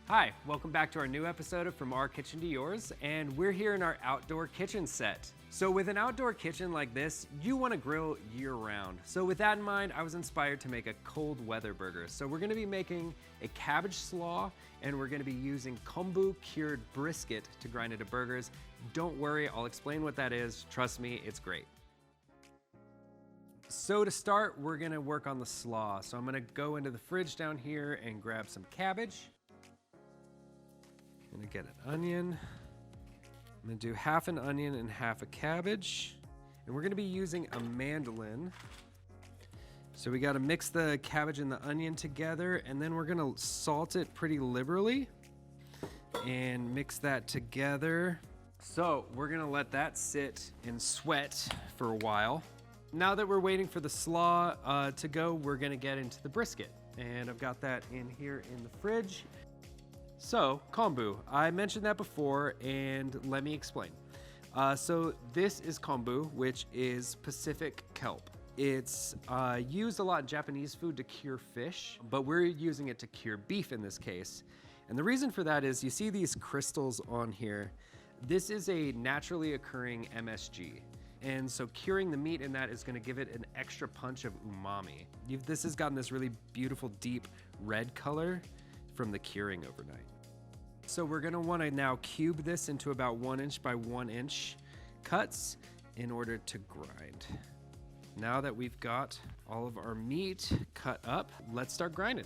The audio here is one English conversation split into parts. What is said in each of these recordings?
Hi, welcome back to our new episode of From Our Kitchen to Yours, and we're here in our outdoor kitchen set. So with an outdoor kitchen like this, you want to grill year-round. So with that in mind, I was inspired to make a cold weather burger. So we're going to be making a cabbage slaw, and we're going to be using Kombu cured brisket to grind into burgers. Don't worry, I'll explain what that is. Trust me, it's great. So to start, we're going to work on the slaw. So I'm going to go into the fridge down here and grab some cabbage. I'm gonna get an onion. I'm gonna do half an onion and half a cabbage. And we're gonna be using a mandolin. So we gotta mix the cabbage and the onion together, and then we're gonna salt it pretty liberally and mix that together. So we're gonna let that sit and sweat for a while. Now that we're waiting for the slaw to go, we're gonna get into the brisket. And I've got that in here in the fridge. So, kombu, I mentioned that before, and let me explain. So this is kombu, which is Pacific kelp. It's used a lot in Japanese food to cure fish, but we're using it to cure beef in this case. And the reason for that is you see these crystals on here. This is a naturally occurring MSG. And so curing the meat in that is gonna give it an extra punch of umami. This has gotten this really beautiful, deep red color from the curing overnight. So we're gonna wanna now cube this into about 1 inch by 1 inch cuts in order to grind. Now that we've got all of our meat cut up, let's start grinding.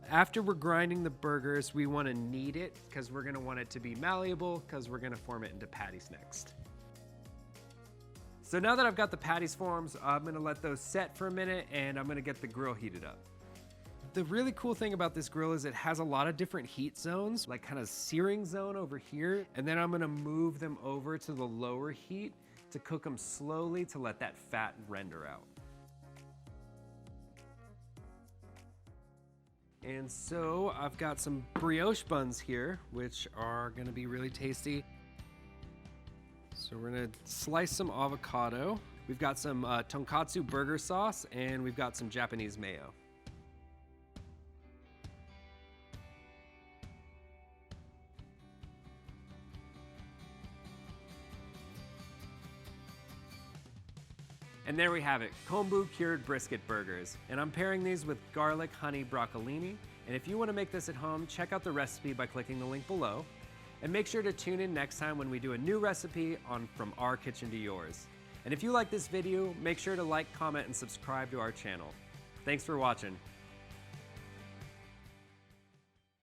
After we're grinding the burgers, we wanna knead it because we're gonna want it to be malleable because we're gonna form it into patties next. So now that I've got the patties formed, I'm gonna let those set for a minute and I'm gonna get the grill heated up. The really cool thing about this grill is it has a lot of different heat zones, like kind of searing zone over here. And then I'm gonna move them over to the lower heat to cook them slowly to let that fat render out. And so I've got some brioche buns here, which are gonna be really tasty. So we're gonna slice some avocado. We've got some tonkatsu burger sauce, and we've got some Japanese mayo. And there we have it, Kombu cured brisket burgers. And I'm pairing these with garlic honey broccolini. And if you want to make this at home, check out the recipe by clicking the link below. And make sure to tune in next time when we do a new recipe on From Our Kitchen to Yours. And if you like this video, make sure to like, comment, and subscribe to our channel. Thanks for watching.